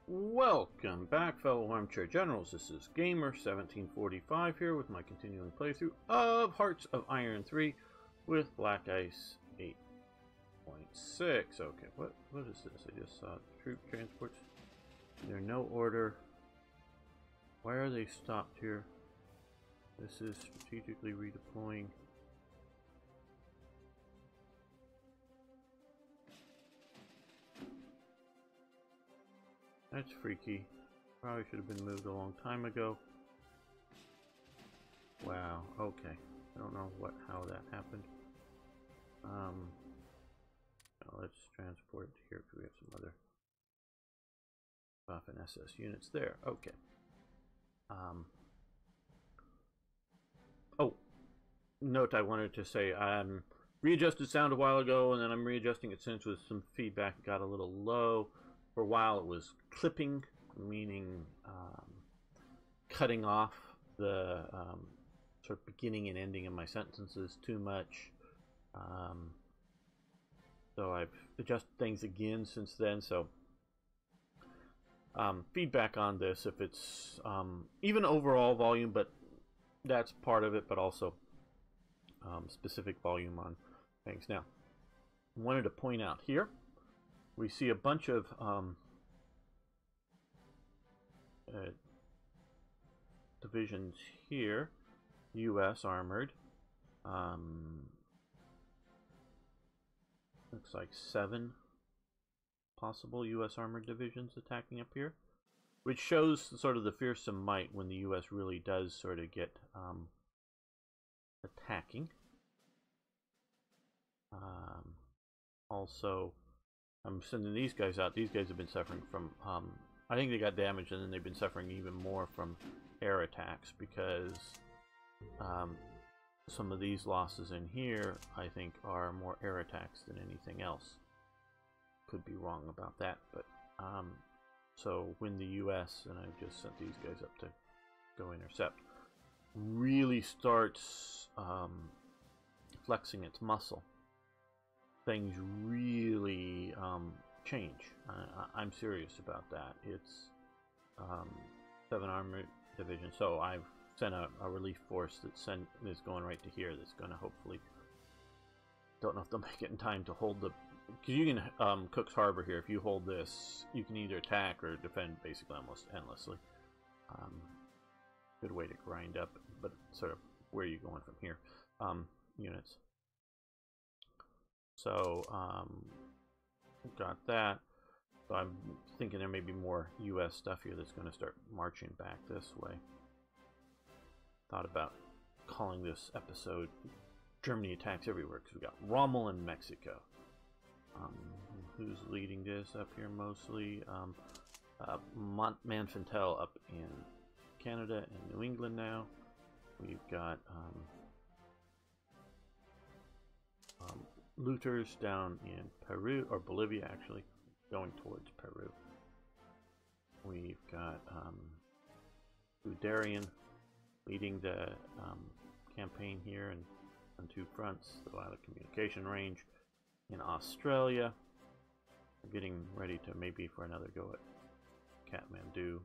Welcome back, fellow armchair generals. This is Gamer1745 here with my continuing playthrough of Hearts of Iron 3 with Black Ice 8.6. Okay, what is this? I just saw troop transports. They're no order. Why are they stopped here? This is strategically redeploying. That's freaky. Probably should have been moved a long time ago. Wow, okay. I don't know how that happened. Let's transport it here because we have some other Buff and SS units there. Okay. Oh, note I wanted to say readjusted sound a while ago and then I'm readjusting it since with some feedback. It got a little low. For a while it was clipping, meaning cutting off the sort of beginning and ending of my sentences too much. So I've adjusted things again since then. So feedback on this if it's even overall volume, but that's part of it, but also specific volume on things. Now, I wanted to point out here we see a bunch of divisions here, U.S. armored. Looks like 7 possible U.S. armored divisions attacking up here, which shows sort of the fearsome might when the U.S. really does sort of get attacking. Also, I'm sending these guys out. These guys have been suffering from, I think they got damaged and then they've been suffering even more from air attacks because some of these losses in here, I think, are more air attacks than anything else. Could be wrong about that, but so when the U.S., and I've just sent these guys up to go intercept, really starts flexing its muscle, things really change. I'm serious about that. It's 7 armored division, so I've sent a relief force that's going right to here. That's going to hopefully, don't know if they'll make it in time to hold the, because you can Cook's Harbor here. If you hold this, you can either attack or defend basically almost endlessly. Good way to grind up, but sort of where are you going from here? Units. So got that. So I'm thinking there may be more U.S. stuff here that's going to start marching back this way. Thought about calling this episode Germany Attacks Everywhere because we got Rommel in Mexico. Who's leading this up here mostly? Manfantel up in Canada and New England now. We've got looters down in Peru, or Bolivia actually, going towards Peru. We've got Udarian leading the campaign here and on 2 fronts, the Violet Communication Range. In Australia, we're getting ready to maybe for another go at Kathmandu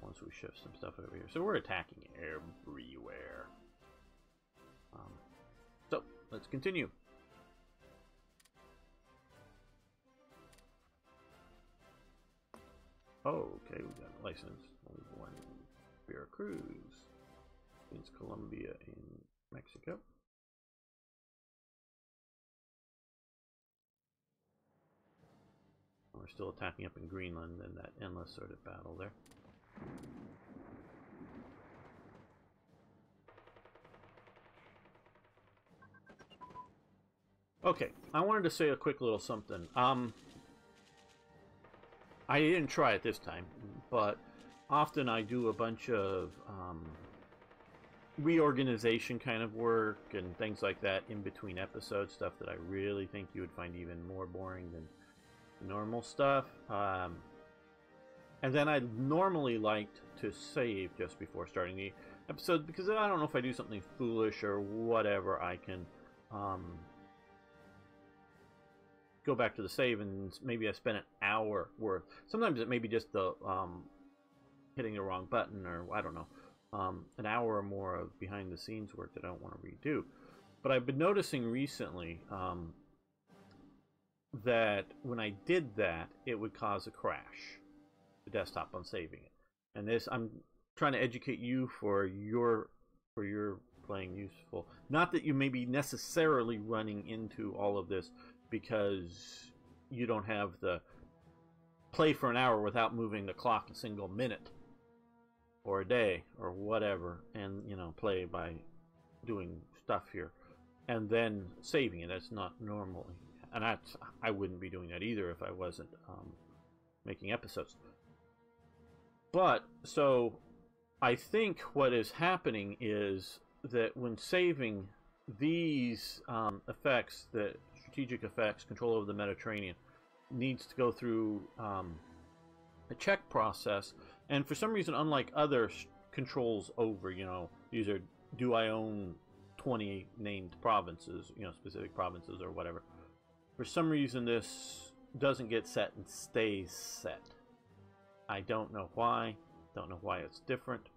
once we shift some stuff over here. So we're attacking everywhere. So let's continue. Oh, okay, we got a license. Only 1 Veracruz. It's Colombia in Mexico. We're still attacking up in Greenland and that endless sort of battle there. Okay, I wanted to say a quick little something. I didn't try it this time, but often I do a bunch of reorganization kind of work and things like that in between episodes, stuff that I really think you would find even more boring than normal stuff. And then I'd normally like to save just before starting the episode because I don't know if I do something foolish or whatever, I can go back to the save and maybe I spent an hour worth. Sometimes it may be just the hitting the wrong button, or I don't know, an hour or more of behind the scenes work that I don't want to redo. But I've been noticing recently that when I did that, it would cause a crash, the desktop on saving it. And this, I'm trying to educate you for your playing useful. Not that you may be necessarily running into all of this because you don't have the play for an hour without moving the clock a single minute or a day or whatever, and play by doing stuff here and then saving it. That's not normally, and I wouldn't be doing that either if I wasn't making episodes. But so I think what is happening is that when saving these effects, the strategic effects, control over the Mediterranean, needs to go through a check process. And for some reason, unlike other controls over, these are, do I own 20 named provinces, specific provinces or whatever. For some reason, this doesn't get set and stays set. I don't know why. Don't know why it's different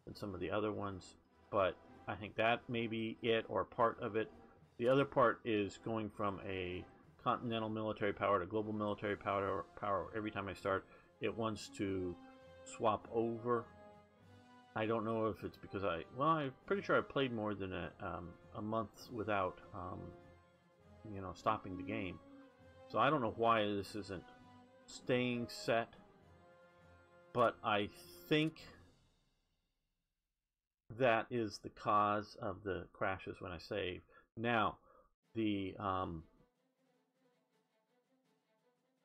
than some of the other ones, but I think that may be it, or part of it. The other part is going from a continental military power to global military power. Every time I start, it wants to swap over. I don't know if it's because I'm pretty sure I played more than a month without stopping the game. So I don't know why this isn't staying set, but I think that is the cause of the crashes when I save. Now, the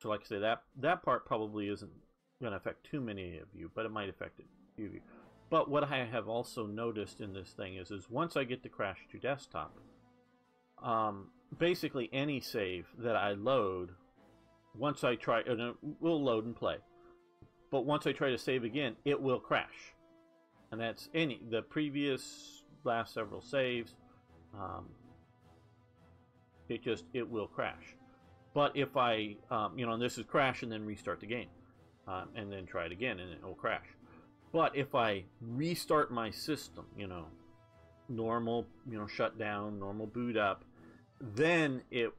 so like I say, that part probably isn't going to affect too many of you, but it might affect a few of you. But what I have also noticed in this thing is once I get the crash to desktop, basically any save that I load, once I try, it will load and play. But once I try to save again, it will crash. And that's the previous last several saves. It will crash. But if I, and this is crash and then restart the game, and then try it again, and it will crash. But if I restart my system, normal, shut down, normal boot up, then it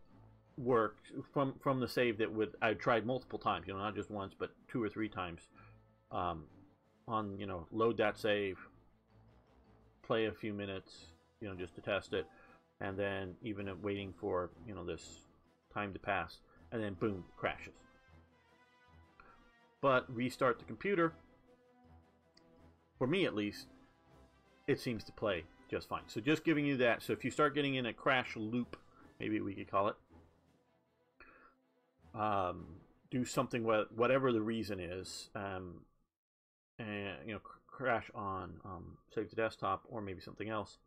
worked from the save that I tried multiple times, not just once, but 2 or 3 times. Load that save, play a few minutes, just to test it, and then even waiting for this time to pass, and then boom, crashes. But restart the computer, for me at least, it seems to play just fine. So just giving you that. So if you start getting in a crash loop, maybe we could call it, do something, whatever the reason is, and crash on save to desktop, or maybe something else,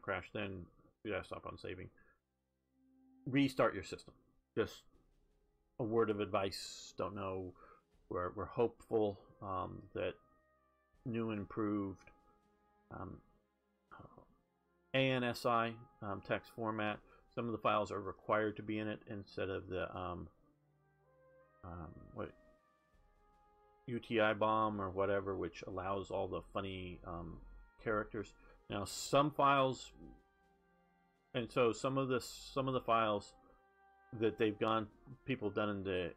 crash then to desktop on saving, restart your system. Just a word of advice. Don't know, we're hopeful that new and improved ANSI text format, some of the files are required to be in it instead of the UTI bomb or whatever, which allows all the funny characters. Now some files, and so some of the files that people have done in the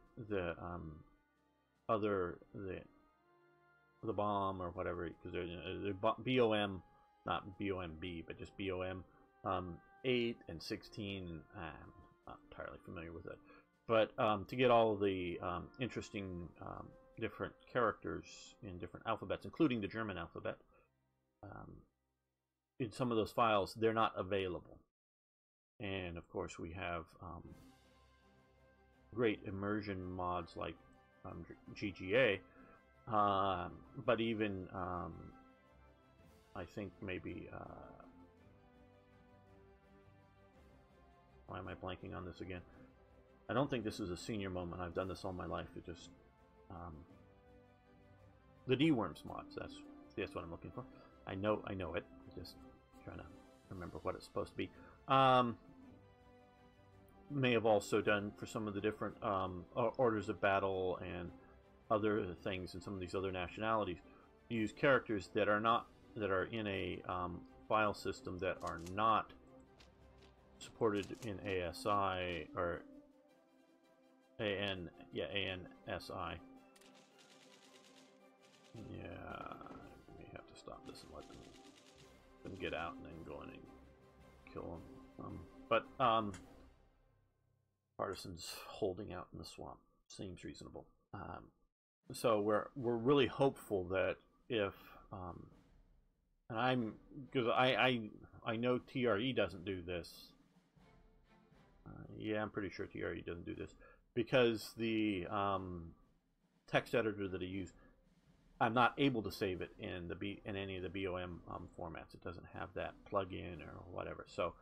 bomb or whatever, because they're BOM, not BOMB, but just BOM 8 and 16. I'm not entirely familiar with it, but to get all the interesting different characters in different alphabets, including the German alphabet, in some of those files, they're not available. And of course, we have great immersion mods like GGA, but even I think maybe why am I blanking on this again? I don't think this is a senior moment. I've done this all my life. It just the D-Worms mods. That's what I'm looking for. I know it. I'm just trying to remember what it's supposed to be. may have also done for some of the different orders of battle and other things in some of these other nationalities, use characters that are not in a file system that are not supported in ASI or ANSI. Yeah, we have to stop this and let them get out and then go in and kill them. But partisans holding out in the swamp seems reasonable. So we're really hopeful that if and because I know TRE doesn't do this. Yeah, I'm pretty sure TRE doesn't do this because the text editor that I use, I'm not able to save it in any of the BOM formats. It doesn't have that plug-in or whatever. So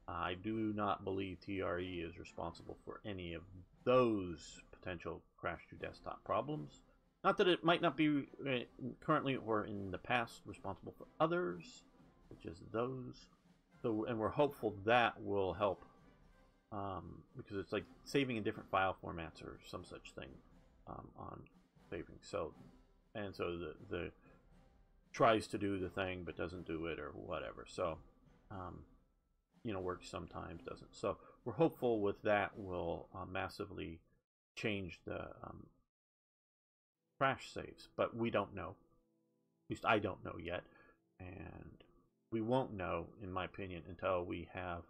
I do not believe TRE is responsible for any of those potential crash to desktop problems. Not that it might not be currently or in the past responsible for others, such as those. So, and we're hopeful that will help because it's like saving in different file formats or some such thing on saving. So, and so the tries to do the thing but doesn't do it or whatever. So, you know, works sometimes, doesn't. So we're hopeful with that will massively change the crash saves, but we don't know. At least I don't know yet, and we won't know, in my opinion, until we have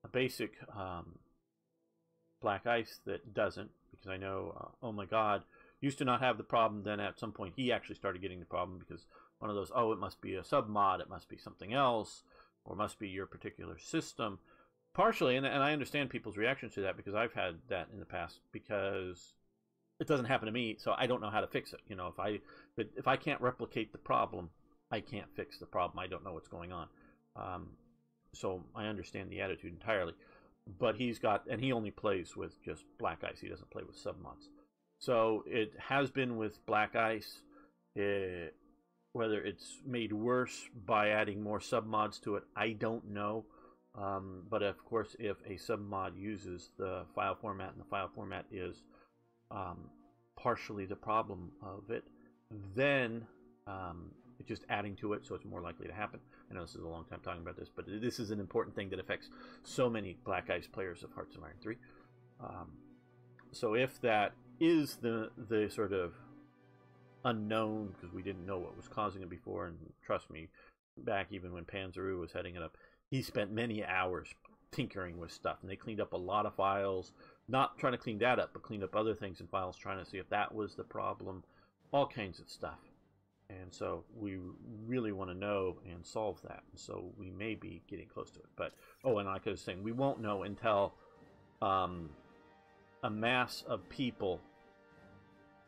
a basic black ice that doesn't, because I know, oh my god, used to not have the problem, then at some point he actually started getting the problem because one of those, oh, it must be a submod, it must be something else, or it must be your particular system. Partially, and I understand people's reactions to that because I've had that in the past, because it doesn't happen to me, so I don't know how to fix it. You know, if I can't replicate the problem, I can't fix the problem. I don't know what's going on. So I understand the attitude entirely. But he only plays with just black ice. He doesn't play with submods. So it has been with black ice. Whether it's made worse by adding more submods to it, I don't know. But of course, if a submod uses the file format and the file format is partially the problem of it, then it's just adding to it, so it's more likely to happen. I know this is a long time talking about this, but this is an important thing that affects so many Black Ice players of Hearts of Iron 3. So if that is the sort of unknown, because we didn't know what was causing it before, and trust me, back even when Panzeru was heading it up, he spent many hours tinkering with stuff, and they cleaned up a lot of files, not trying to clean that up, but cleaned up other things in files, trying to see if that was the problem, all kinds of stuff. And so we really want to know and solve that, and so we may be getting close to it. But oh, and like I was saying, we won't know until a mass of people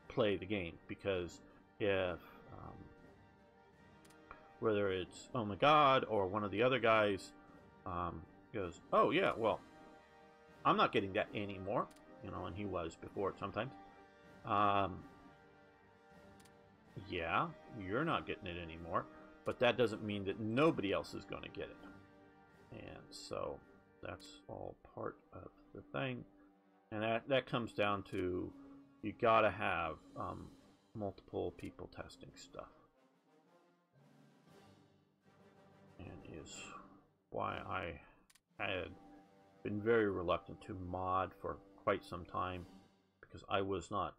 play the game, because if whether it's oh my god or one of the other guys goes, oh yeah, well, I'm not getting that anymore, you know, and he was before sometimes. Yeah, you're not getting it anymore, but that doesn't mean that nobody else is going to get it. And so that's all part of the thing. And that comes down to, you got to have multiple people testing stuff. And is why I had been very reluctant to mod for quite some time, because I was not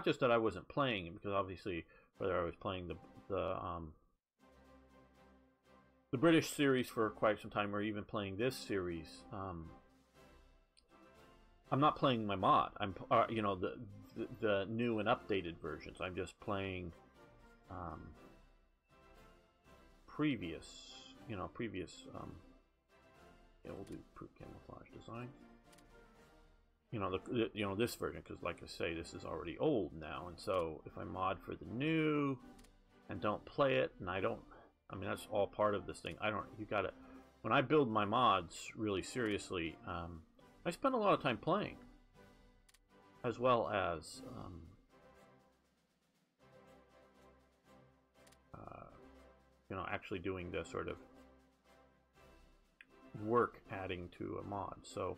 just that I wasn't playing it, because obviously whether I was playing the British series for quite some time, or even playing this series, I'm not playing my mod. I'm you know, the new and updated versions. I'm just playing previous yeah, we'll do proof camouflage design. You know, this version, because like I say, this is already old now, and so if I mod for the new and don't play it, and I mean, that's all part of this thing. You gotta, when I build my mods really seriously, I spend a lot of time playing, as well as you know, actually doing the sort of work adding to a mod. So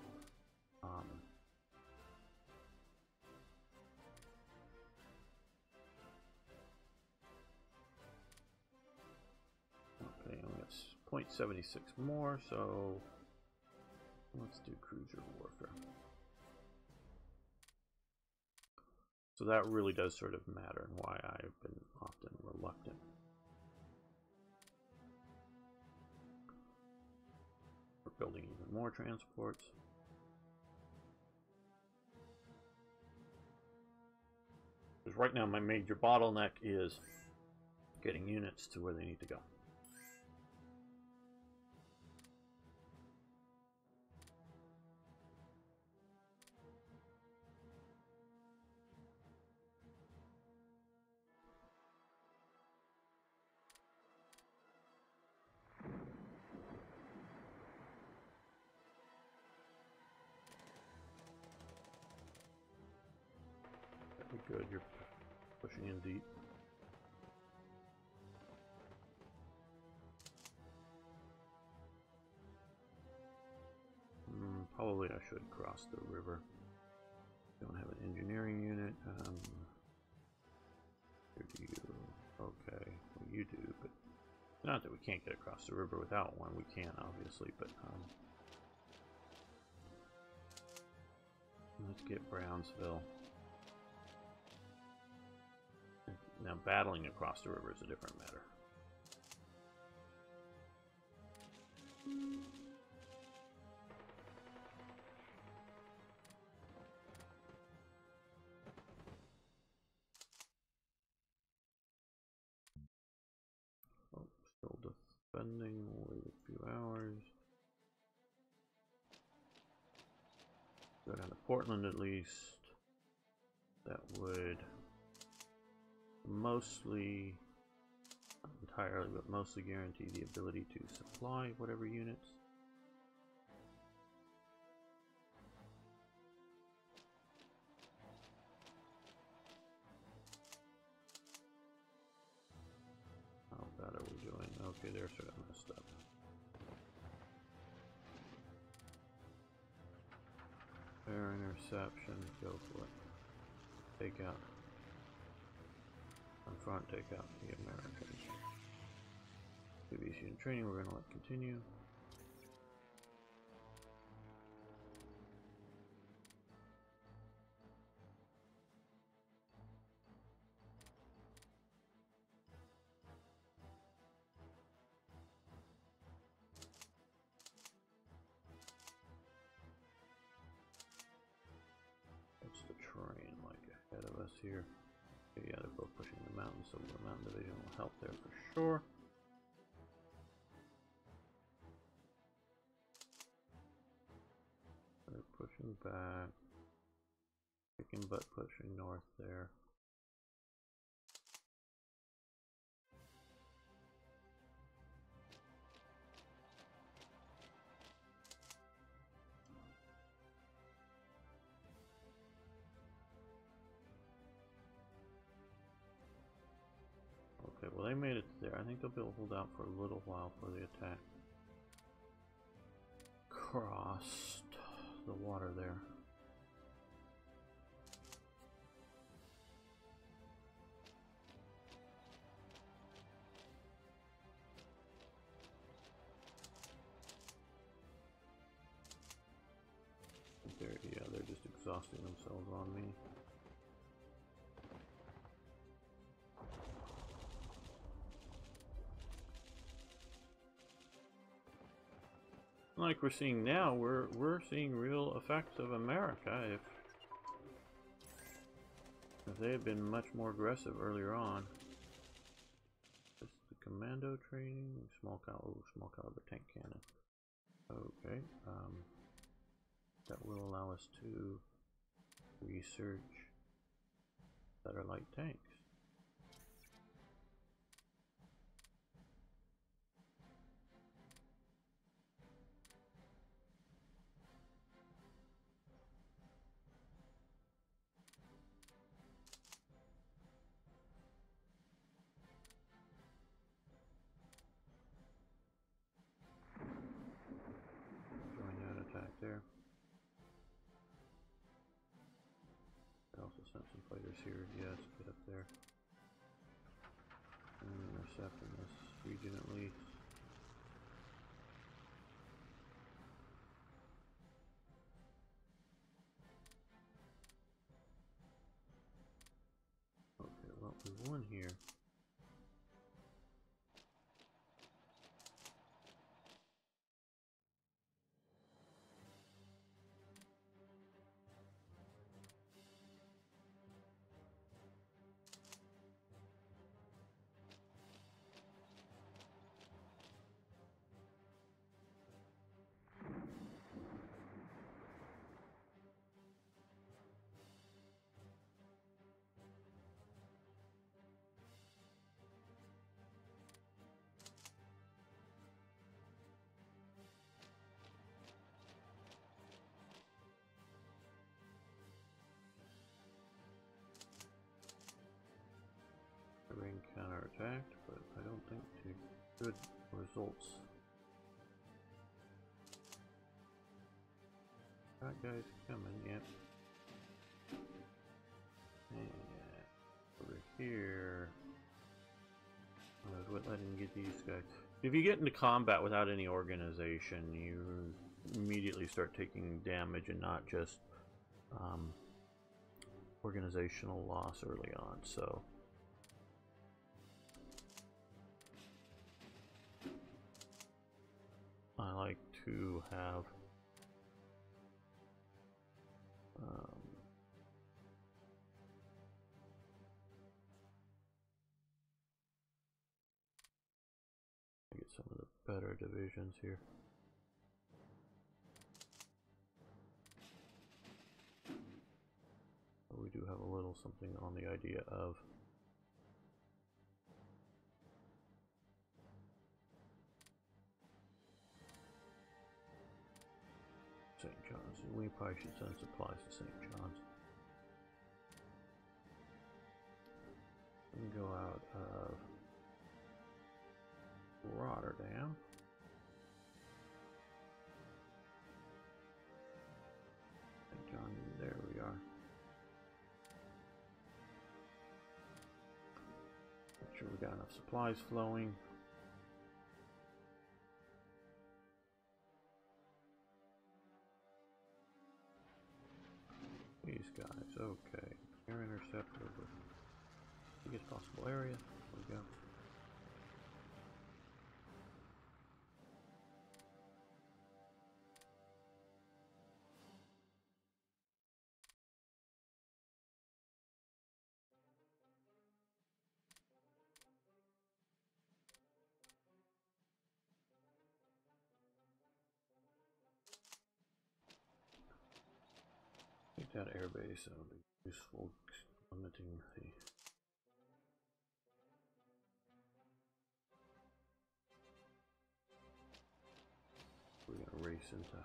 Okay, only got 0.76 more, so let's do cruiser warfare. So that really does sort of matter, and why I've been often reluctant. We're building even more transports. Because right now my major bottleneck is getting units to where they need to go. Good, you're pushing in deep. Probably I should cross the river. Don't have an engineering unit. Who do you? Okay, well you do, but not that we can't get across the river without one. We can, obviously, but let's get Brownsville. Now, battling across the river is a different matter. Oh, still defending. Wait a few hours. Go down to Portland at least. That would mostly, not entirely, but mostly guarantee the ability to supply whatever units. How bad are we doing? Okay, they're sort of messed up. Air interception, go for it. Take out. On front, take out the Americans. Aviation training, we're going to let continue. What's the terrain like ahead of us here? Okay, yeah, they're both pushing the mountains, so the mountain division will help there for sure. They're pushing back. Kicking butt pushing north there. Okay, well they made it there. I think they'll be able to hold out for a little while for the attack. Crossed the water there. They're just exhausting themselves on me. Like we're seeing now, we're seeing real effects of America. If they had been much more aggressive earlier on. This is the commando training, small caliber tank cannon. Okay, that will allow us to research better light tanks. Join that attack there. send some fighters here. Yes, get up there. And intercept in this region at least. Okay, well, we won here. Being counterattacked, but I don't think to good results. That guy's coming, yep. And over here, I was letting get these guys. If you get into combat without any organization, you immediately start taking damage and not just organizational loss early on. So. I like to have get some of the better divisions here. But we do have a little something on the idea of St. John's. We probably should send supplies to St. John's. And go out of Rotterdam. St. John, there we are. Make sure we got enough supplies flowing. These guys, okay. Air intercept over the biggest possible area. There we go. Take that airbase, that'll be useful, limiting the we're gonna race into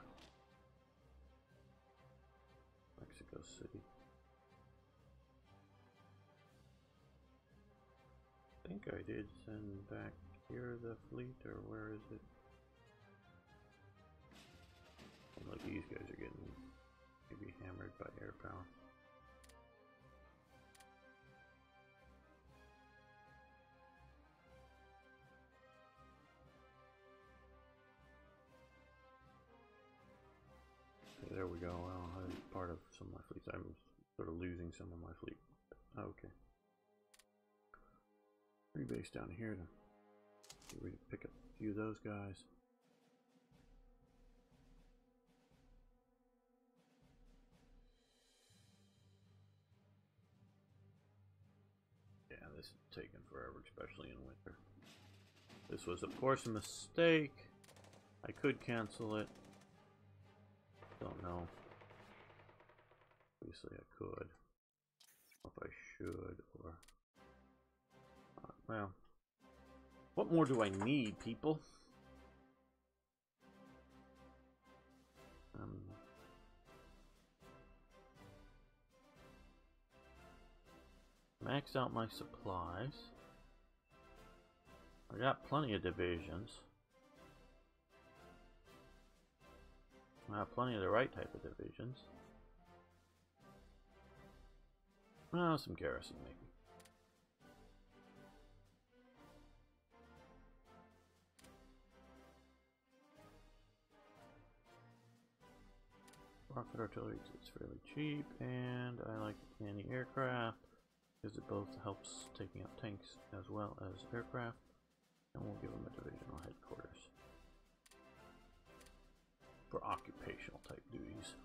Mexico City. I think I did send back here the fleet, or where is it? Like these guys are getting maybe hammered by air power. Okay, there we go. Well, I'm part of some of my fleets. I'm sort of losing some of my fleet. Okay. Rebase down here to get ready to pick up a few of those guys. Yeah, this is taking forever, especially in winter. This was, of course, a mistake. I could cancel it. Don't know. Obviously, I could. If I should, or well, what more do I need, people? Maxed out my supplies. I got plenty of divisions. I have plenty of the right type of divisions. Oh, some garrison maybe. Rocket artillery is fairly cheap, and I like anti-aircraft because it both helps taking out tanks as well as aircraft, and we'll give them a divisional headquarters for occupational type duties.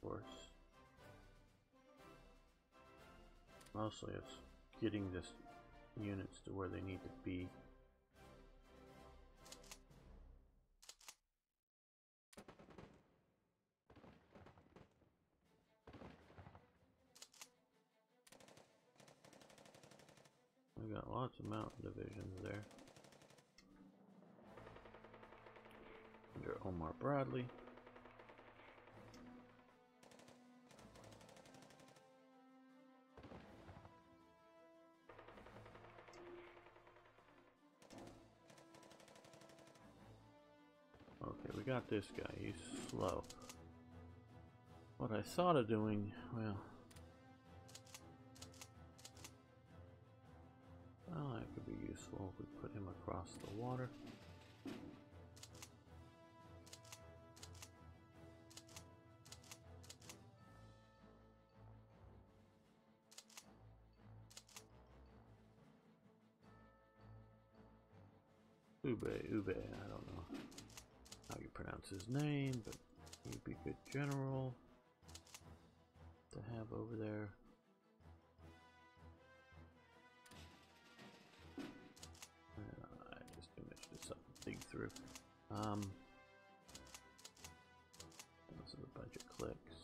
Of course, mostly it's getting this units to where they need to be. We got lots of mountain divisions there. Under Omar Bradley. Okay, we got this guy. He's slow. What I thought of doing, well, that could be useful if we put him across the water. Ube, I don't know how you pronounce his name, but he'd be a good general to have over there. I just finished this up and dig through. Those are a bunch of clicks.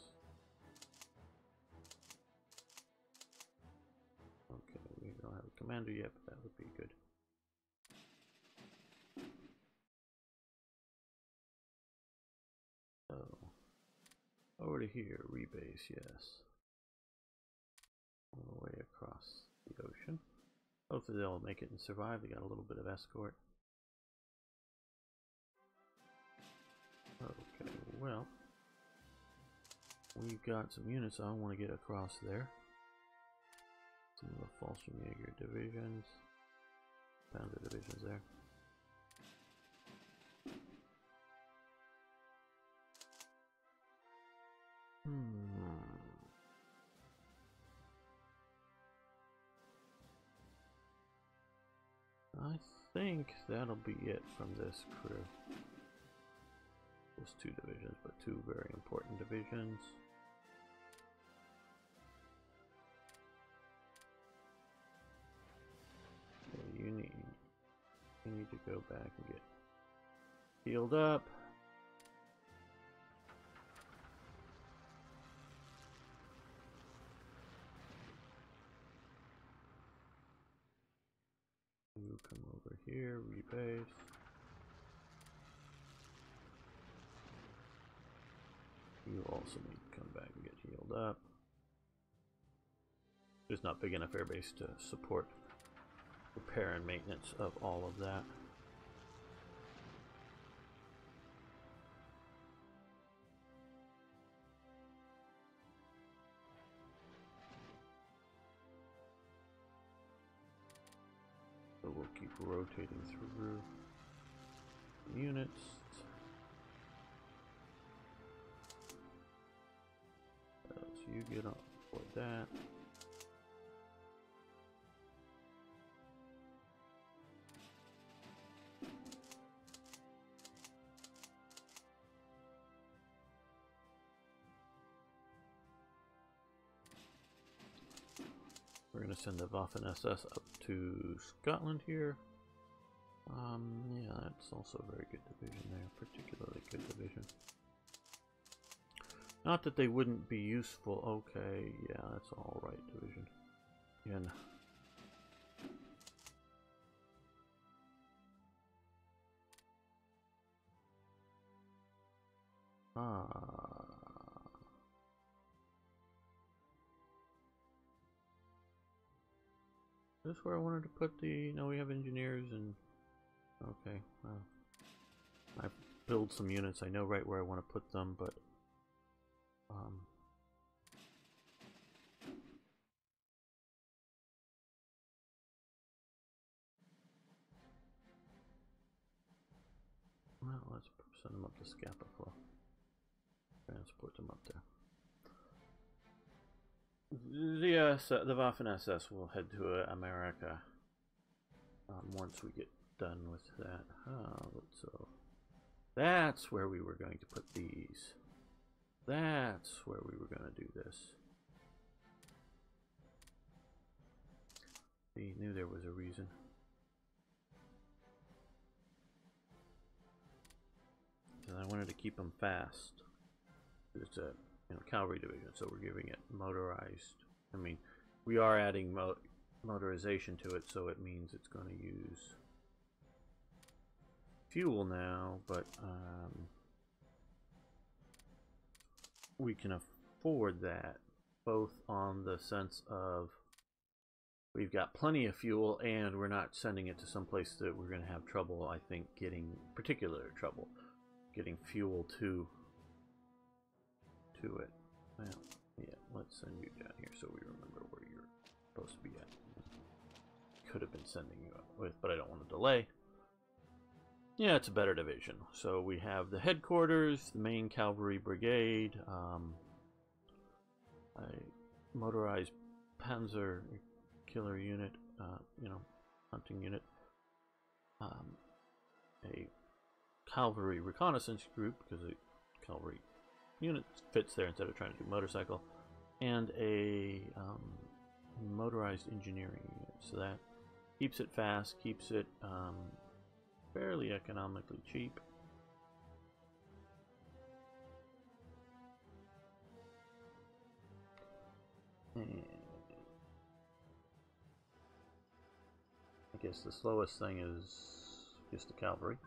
Okay, we don't have a commander yet, but that would be good. So, over to here, rebase, yes. All the way across the ocean. Hopefully they'll make it and survive. They got a little bit of escort. Okay, well, we've got some units I want to get across there. Some of the Fallschirmjäger divisions. Found the divisions there. I think that'll be it from this crew. Those two divisions, but two very important divisions. Okay, you need to go back and get healed up. You come over here, rebase. You also need to come back and get healed up. There's not big enough airbase to support repair and maintenance of all of that. So we'll keep rotating through units. So you get on for that. We're going to send the Waffen SS up to Scotland here. Yeah, that's also a very good division there, particularly good division. Not that they wouldn't be useful. Okay, yeah, that's all right division. Again. Is this where I wanted to put the... No, we have engineers and... Okay, well... I build some units. I know right where I want to put them, but well, let's send them up to Scapa Flow. Transport them up there. The Waffen-SS will head to America once we get done with that. So that's where we were going to put these. That's where we were going to do this. We knew there was a reason. Because I wanted to keep them fast. It's a cavalry division, so we're giving it motorized. I mean, we are adding motorization to it, so it means it's going to use fuel now, but we can afford that, both on the sense of we've got plenty of fuel and we're not sending it to some place that we're going to have trouble, I think, getting fuel to it. Well, yeah, let's send you down here so we remember where you're supposed to be at. Could have been sending you up with, but I don't want to delay. Yeah, it's a better division. So we have the headquarters, the main cavalry brigade, a motorized panzer killer unit, hunting unit, a cavalry reconnaissance group, because a cavalry unit fits there instead of trying to do motorcycle, and a motorized engineering unit. So that keeps it fast, keeps it fairly economically cheap. And I guess the slowest thing is just the cavalry.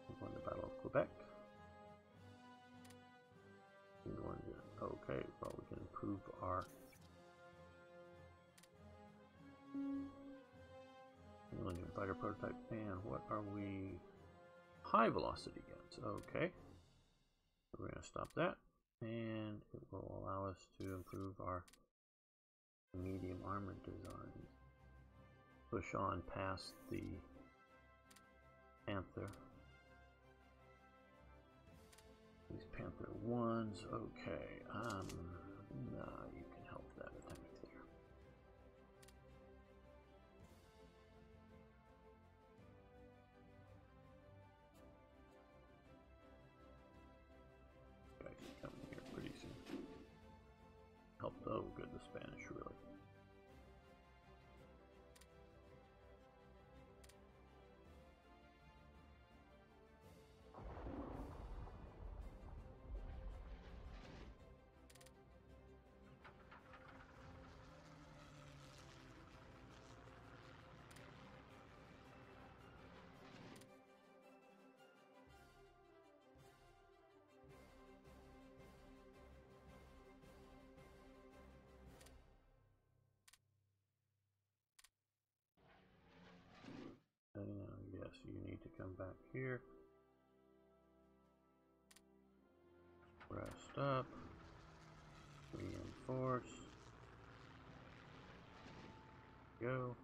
We're going to Battle of Quebec. We're going to, okay, well, we can improve our Millennium Fighter prototype. And what are we? High velocity guns. Okay. We're going to stop that. And it will allow us to improve our medium armored designs. Push on past the Panther. These Panther 1s. Okay. Nah, you can help that attack there. Guys are coming here pretty soon. Help, oh good, the Spanish really. Yes, you need to come back here. Rest up. Reinforce. Go.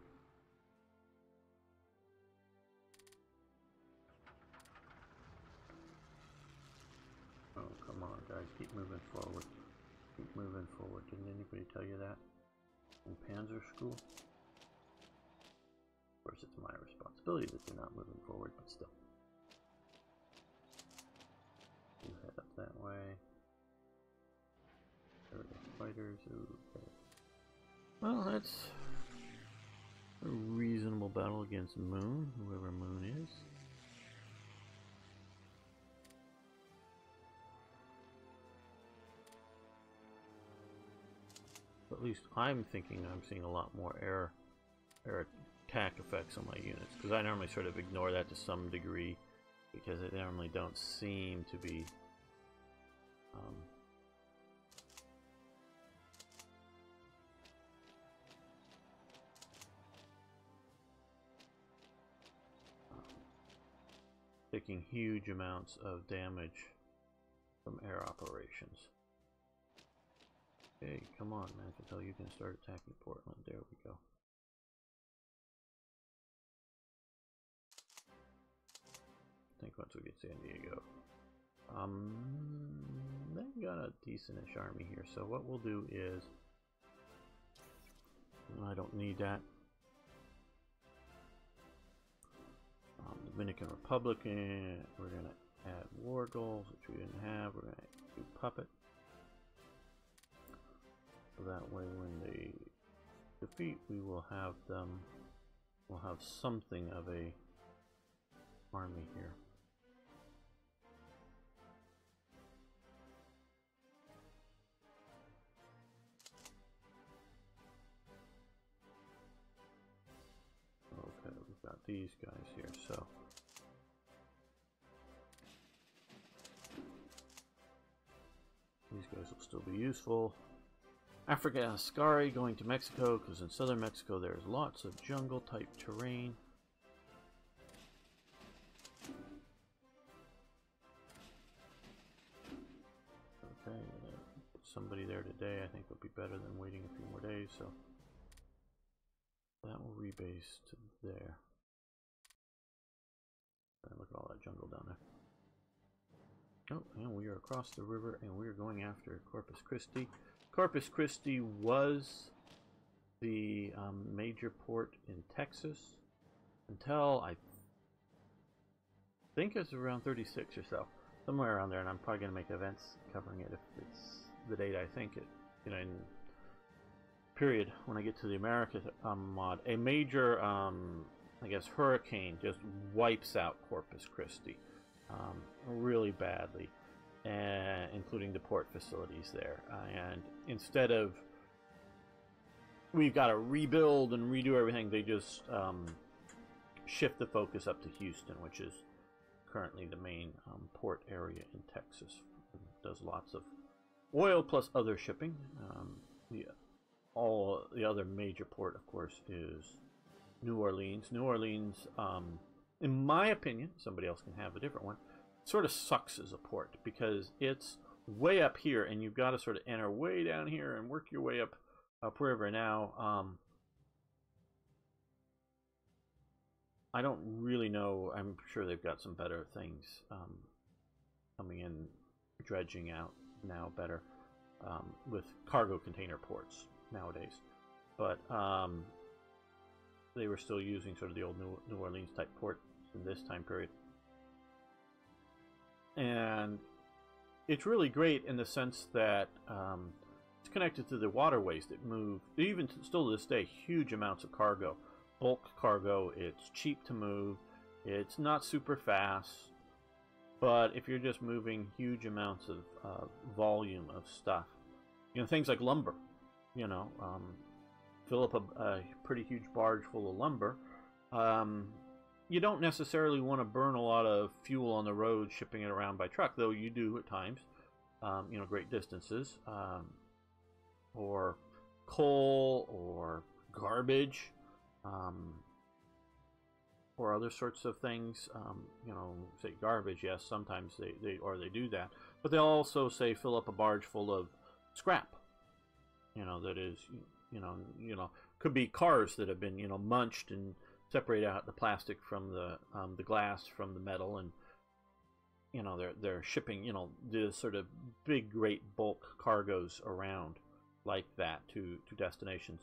Oh, come on, guys. Keep moving forward. Keep moving forward. Didn't anybody tell you that in Panzer School? Of course, it's my responsibility that they're not moving forward, but still. You head up that way. There are the fighters. Okay. Well, that's a reasonable battle against Moon, whoever Moon is. At least I'm thinking I'm seeing a lot more air attack effects on my units, because I normally sort of ignore that to some degree because they normally don't seem to be taking huge amounts of damage from air operations. Hey, come on, man. I can tell you can start attacking Portland. There we go. I think once we get San Diego. They got a decent-ish army here, so what we'll do is... I don't need that. Dominican Republic, we're going to add war goals, which we didn't have. We're going to do puppet. So that way when they defeat, we will have them, we'll have something of a army here. Okay, we've got these guys here, so these guys will still be useful. Africa Ascari going to Mexico, because in southern Mexico there's lots of jungle type terrain. Okay, somebody there today I think would be better than waiting a few more days, so that will rebase to there. Look at all that jungle down there. Oh, and we are across the river and we are going after Corpus Christi. Corpus Christi was the major port in Texas until I think it's around 36 or so, somewhere around there, and I'm probably going to make events covering it if it's the date I think it, you know, in period when I get to the America mod. A major, I guess, hurricane just wipes out Corpus Christi really badly. Including the port facilities there, and instead of we've got to rebuild and redo everything, they just shift the focus up to Houston, which is currently the main port area in Texas. It does lots of oil plus other shipping. All the other major port, of course, is New Orleans. New Orleans, in my opinion, somebody else can have a different one, sort of sucks as a port because it's way up here and you've got to sort of enter way down here and work your way up river. Now I don't really know. I'm sure they've got some better things coming in, dredging out now better with cargo container ports nowadays, but they were still using sort of the old New Orleans type port in this time period. And it's really great in the sense that it's connected to the waterways that move, even still to this day, huge amounts of cargo. Bulk cargo, it's cheap to move, it's not super fast, but if you're just moving huge amounts of volume of stuff, you know, things like lumber, you know, fill up a pretty huge barge full of lumber. You don't necessarily want to burn a lot of fuel on the road shipping it around by truck, though you do at times, you know, great distances, or coal or garbage, or other sorts of things. You know, say garbage, yes, sometimes they do that, but they'll also say fill up a barge full of scrap, you know, that is, you know, could be cars that have been, you know, munched and separate out the plastic from the glass from the metal, and you know they're shipping, you know, the sort of big great bulk cargoes around like that to destinations.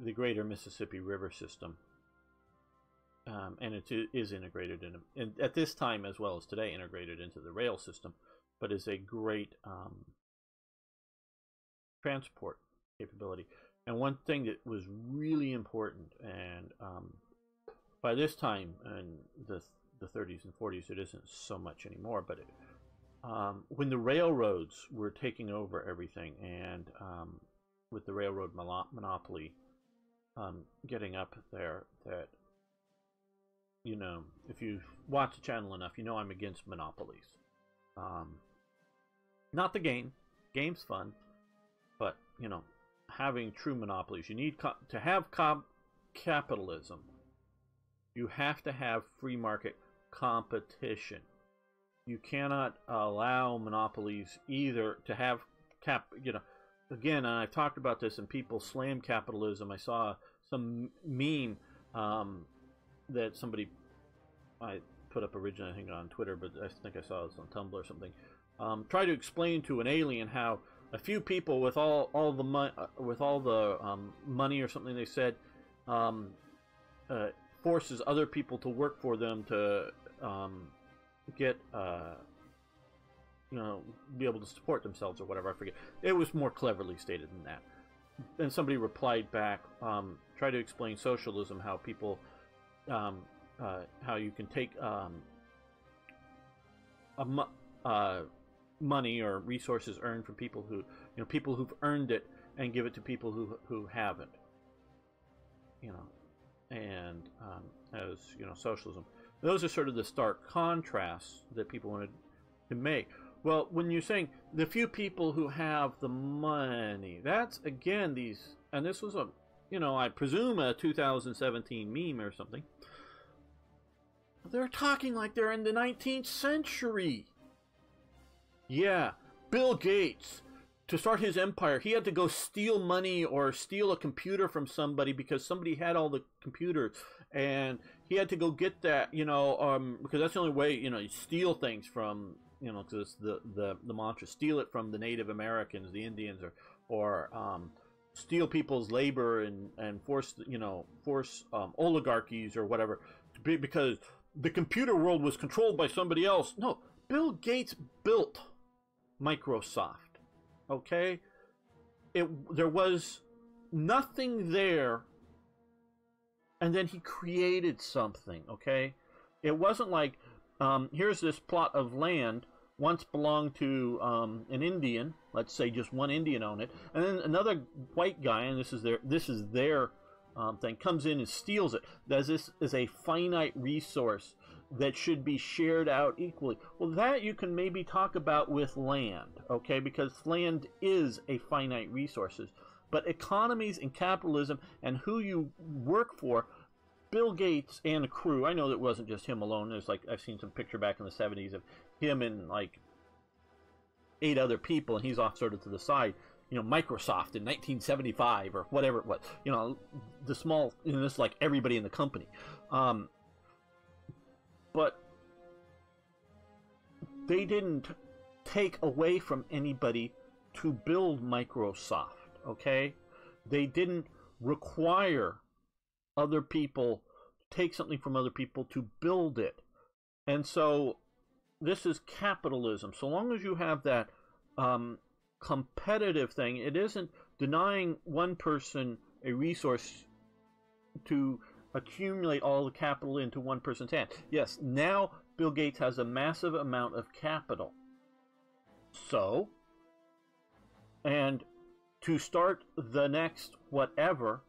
The greater Mississippi River system, and it is integrated in at this time as well as today integrated into the rail system, but is a great transport capability. And one thing that was really important, and by this time in the 30s and 40s, it isn't so much anymore, but when the railroads were taking over everything, and with the railroad monopoly getting up there, that, you know, if you watch the channel enough, you know I'm against monopolies. Not the game. Game's fun, but, you know, having true monopolies, you need to have capitalism. You have to have free market competition. You cannot allow monopolies either to have again, I've talked about this and people slam capitalism. I saw some meme that somebody I put up originally, I think, on Twitter, but I think I saw this on Tumblr or something. Try to explain to an alien how a few people with all the money or something, they said, forces other people to work for them to get be able to support themselves or whatever. I forget. It was more cleverly stated than that. And somebody replied back, try to explain socialism, how people how you can take money or resources earned from people who people who've earned it and give it to people who haven't, and as socialism. Those are sort of the stark contrasts that people wanted to make. Well, when you're saying the few people who have the money, that's again these, and this was I presume a 2017 meme or something. They're talking like they're in the 19th century. Yeah, Bill Gates, to start his empire, he had to go steal money or steal a computer from somebody because somebody had all the computers, and he had to go get that, because that's the only way, you steal things from, because the mantra, steal it from the Native Americans, the Indians, or steal people's labor and force oligarchies or whatever, because the computer world was controlled by somebody else. No, Bill Gates built Microsoft. Okay, there was nothing there, and then he created something. Okay, it wasn't like here's this plot of land once belonged to an Indian. Let's say just one Indian owned it, and then another white guy, and this is their thing, comes in and steals it. This is a finite resource that should be shared out equally. Well, that you can maybe talk about with land, okay, because land is a finite resources. But economies and capitalism and who you work for, Bill Gates and the crew, I know that it wasn't just him alone. There's I've seen some picture back in the 70s of him and 8 other people, and he's off sort of to the side. Microsoft in 1975 or whatever it was. The small, this is like everybody in the company. But they didn't take away from anybody to build Microsoft, okay? They didn't require other people to take something from other people to build it. And so this is capitalism. So long as you have that competitive thing, it isn't denying one person a resource to accumulate all the capital into one person's hand. Yes, now Bill Gates has a massive amount of capital. So, and to start the next whatever,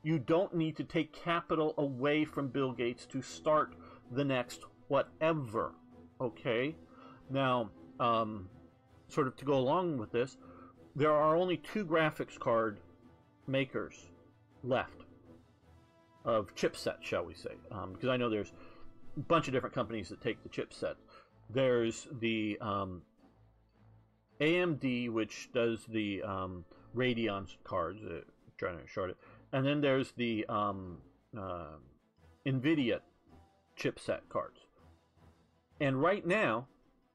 you don't need to take capital away from Bill Gates to start the next whatever. Okay? Now, sort of to go along with this, there are only 2 graphics card makers left of chipsets, shall we say, because I know there's a bunch of different companies that take the chipset. There's the AMD, which does the Radeon cards, trying to short it, and then there's the NVIDIA chipset cards. And right now,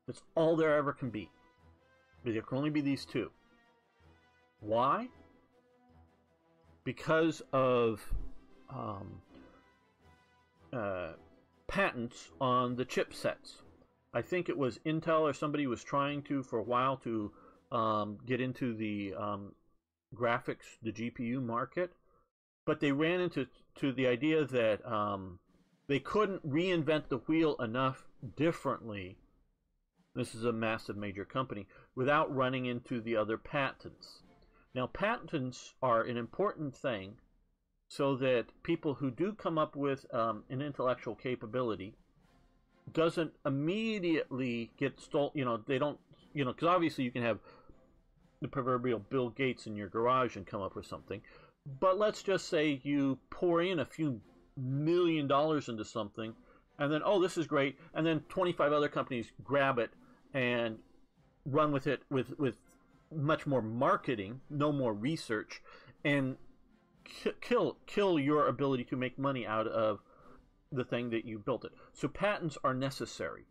that's all there ever can be. There can only be these 2. Why? Because of patents on the chipsets. I think it was Intel or somebody was trying to, for a while, to get into the graphics, the GPU market, but they ran into the idea that they couldn't reinvent the wheel enough differently. This is a massive major company, without running into the other patents. Now, patents are an important thing, so that people who do come up with an intellectual capability doesn't immediately get stolen. They don't, because obviously you can have the proverbial Bill Gates in your garage and come up with something. But let's just say you pour in a few $1 million into something, and then, oh, this is great, and then 25 other companies grab it and run with it with much more marketing, no more research, and kill your ability to make money out of the thing that you built it. So patents are necessary,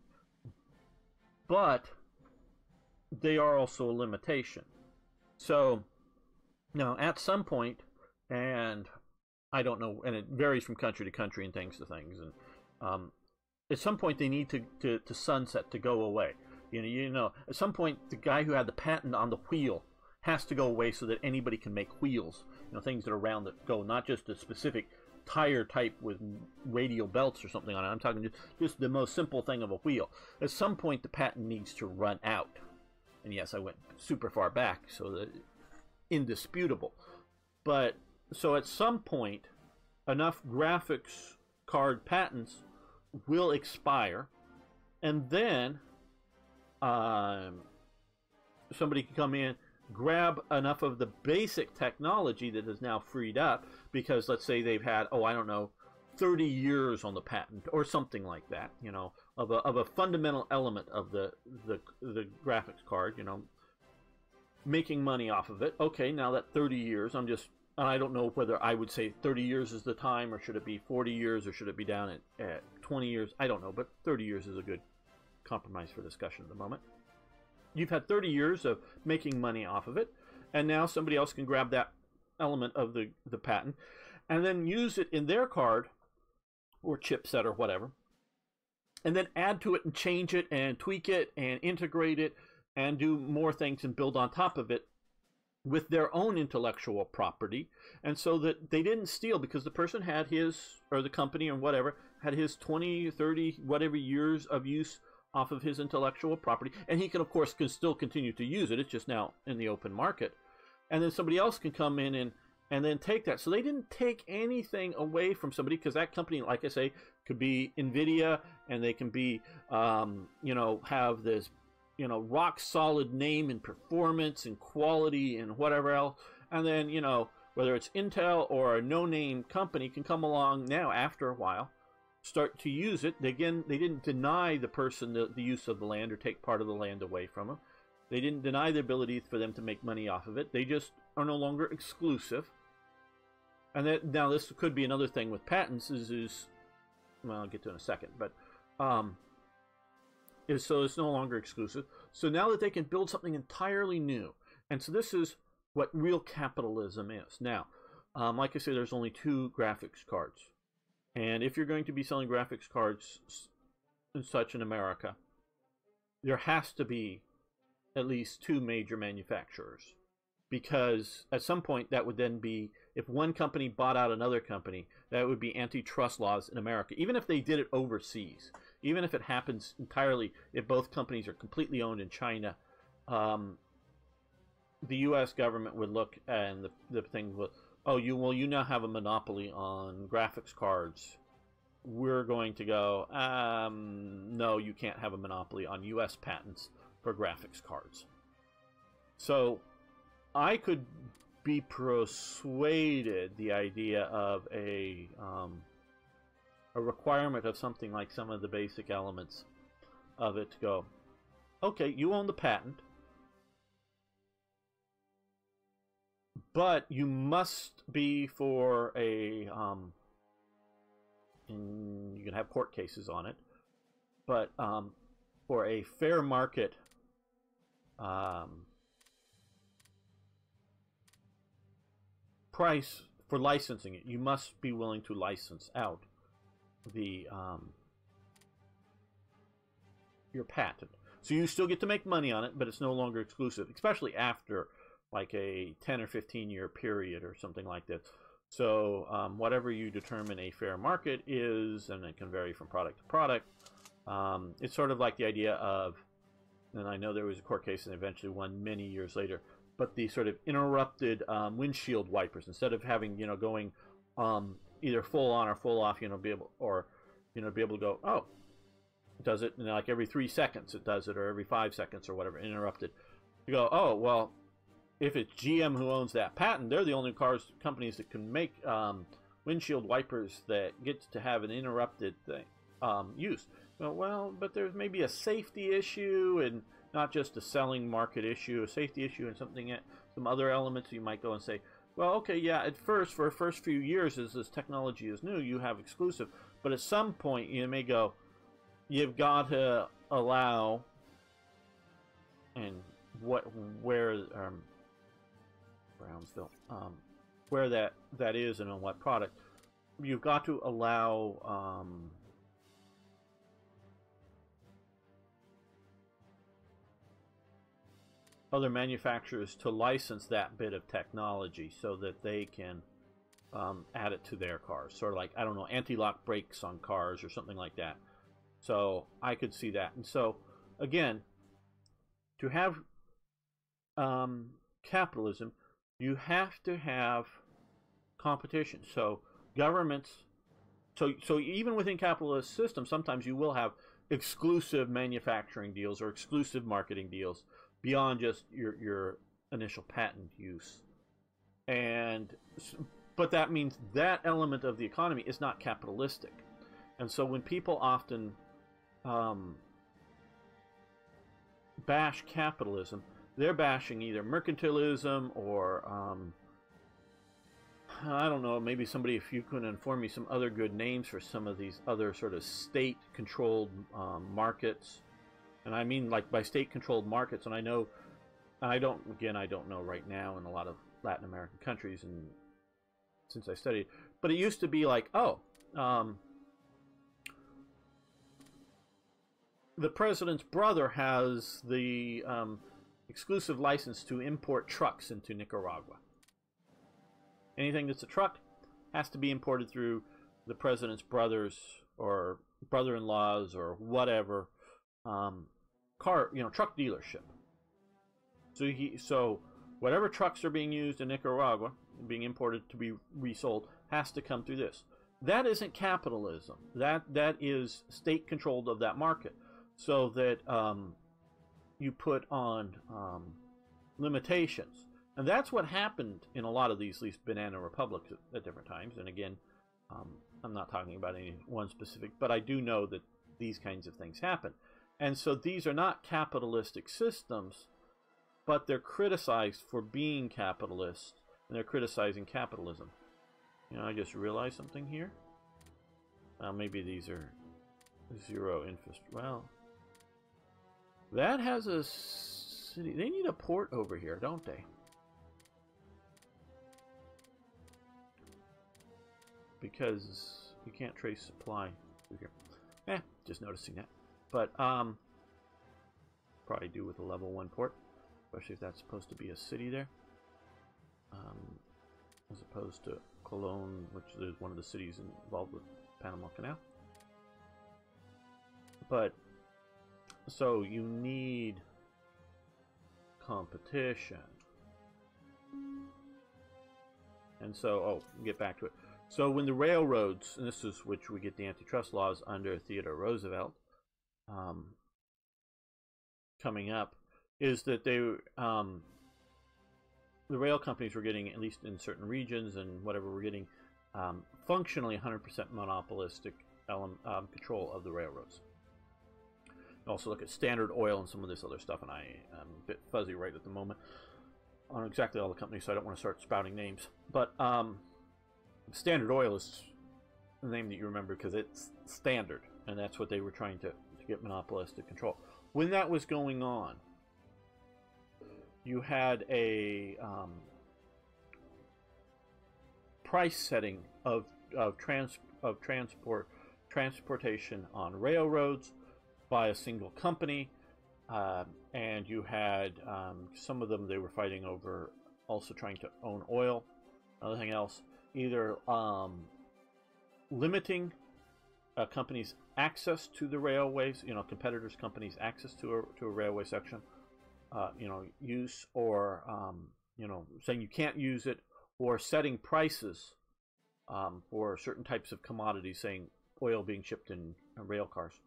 but they are also a limitation. So now at some point, and I don't know, and it varies from country to country and things to things, and at some point they need to sunset, to go away. You know, at some point the guy who had the patent on the wheel has to go away so that anybody can make wheels, you know, things that are round that go, not just a specific tire type with radial belts or something on it. I'm talking just the most simple thing of a wheel. At some point the patent needs to run out. And yes, I went super far back, so that indisputable. But so at some point enough graphics card patents will expire, and then somebody can come in, grab enough of the basic technology that is now freed up, because let's say they've had, oh, I don't know, 30 years on the patent or something like that, you know, of a fundamental element of the graphics card, you know, making money off of it. Okay, now that 30 years, and I don't know whether I would say 30 years is the time, or should it be 40 years, or should it be down at 20 years? I don't know, but 30 years is a good compromise for discussion at the moment. You've had 30 years of making money off of it, and now somebody else can grab that element of the patent and then use it in their card or chipset or whatever, and then add to it and change it and tweak it and integrate it and do more things and build on top of it with their own intellectual property. And so that they didn't steal, because the person had his, or the company or whatever, had his 20, 30, whatever years of use off of his intellectual property, and he can, of course, still continue to use it. It's just now in the open market, and then somebody else can come in and then take that. So they didn't take anything away from somebody, because that company, like I say, could be NVIDIA, and they can be, you know, have this, you know, rock solid name and performance and quality and whatever else, and then, you know, whether it's Intel or a no-name company can come along now after a while, start to use it. Again, they didn't deny the person the use of the land or take part of the land away from them. They didn't deny the ability for them to make money off of it. They just are no longer exclusive. And that, now this could be another thing with patents is well, I'll get to it in a second, but so it's no longer exclusive. So now that they can build something entirely new, and so this is what real capitalism is. Now, like I said, there's only 2 graphics cards. And if you're going to be selling graphics cards and such in America, there has to be at least 2 major manufacturers. Because at some point that would then be, if one company bought out another company, that would be antitrust laws in America. Even if they did it overseas, even if it happens entirely, if both companies are completely owned in China, the U.S. government would look, and the thing would, oh, you now have a monopoly on graphics cards. We're going to go, no, you can't have a monopoly on U.S. patents for graphics cards. So I could be persuaded the idea of a requirement of something like some of the basic elements of it to go, okay, you own the patent, but you must be for a, and you can have court cases on it, but for a fair market price for licensing it, you must be willing to license out the your patent. So you still get to make money on it, but it's no longer exclusive, especially after like a 10 or 15 year period or something like that. So whatever you determine a fair market is, and it can vary from product to product, it's sort of like the idea of, and I know there was a court case and eventually won many years later, but the sort of interrupted windshield wipers, instead of having, you know, going either full on or full off, you know, be able, or, you know, be able to go, oh, it does it, you know, like every 3 seconds it does it, or every 5 seconds or whatever, interrupted. You go, oh, well, if it's GM who owns that patent, they're the only companies that can make windshield wipers that get to have an interrupted thing. use. Well, but there's maybe a safety issue and not just a selling market issue, a safety issue and some other elements. You might go and say, well, okay, yeah, at first, for the first few years as this technology is new, you have exclusive. But at some point, you may go, you've got to allow, and where Brownsville, where that is and on what product, you've got to allow other manufacturers to license that bit of technology so that they can add it to their cars. Sort of like, I don't know, anti-lock brakes on cars or something like that. So I could see that. And so, again, to have capitalism, you have to have competition. So governments, so even within capitalist systems, sometimes you will have exclusive manufacturing deals or exclusive marketing deals beyond just your initial patent use. But that means that element of the economy is not capitalistic. And so when people often bash capitalism, they're bashing either mercantilism or I don't know, maybe somebody, if you can inform me some other good names for some of these other sort of state-controlled markets. And I mean, like, by state-controlled markets, and I know, I don't know right now in a lot of Latin American countries, and since I studied, but it used to be like, the president's brother has the exclusive license to import trucks into Nicaragua. Anything that's a truck has to be imported through the president's brothers or brother-in-laws or whatever truck dealership. So whatever trucks are being used in Nicaragua, being imported to be resold, has to come through this. That isn't capitalism. That is state controlled of that market, so that you put on limitations. And that's what happened in a lot of these banana republics at different times. And again, I'm not talking about any one specific, but I do know that these kinds of things happen. And so these are not capitalistic systems, but they're criticized for being capitalist, and they're criticizing capitalism. I just realized something here. Maybe these are zero interest. Well, that has a city. They need a port over here, don't they? Because you can't trace supply through here. Just noticing that. But probably do with a level 1 port, especially if that's supposed to be a city there, as opposed to Cologne, which is one of the cities involved with Panama Canal. But so you need competition, and so get back to it. So when the railroads, and this is which we get the antitrust laws under Theodore Roosevelt coming up, is that the rail companies were getting, at least in certain regions and whatever, were getting functionally 100% monopolistic control of the railroads. Also look at Standard Oil and some of this other stuff, and I am a bit fuzzy right at the moment on exactly all the companies, so I don't want to start spouting names. But Standard Oil is the name that you remember because it's standard, and that's what they were trying to get monopolistic control. When that was going on, you had a price setting of transportation on railroads by a single company, and you had some of them, they were fighting over also trying to own oil. Another thing else, either limiting a company's access to the railways, competitors' companies' access to a railway section, use, or saying you can't use it, or setting prices for certain types of commodities, saying oil being shipped in rail cars.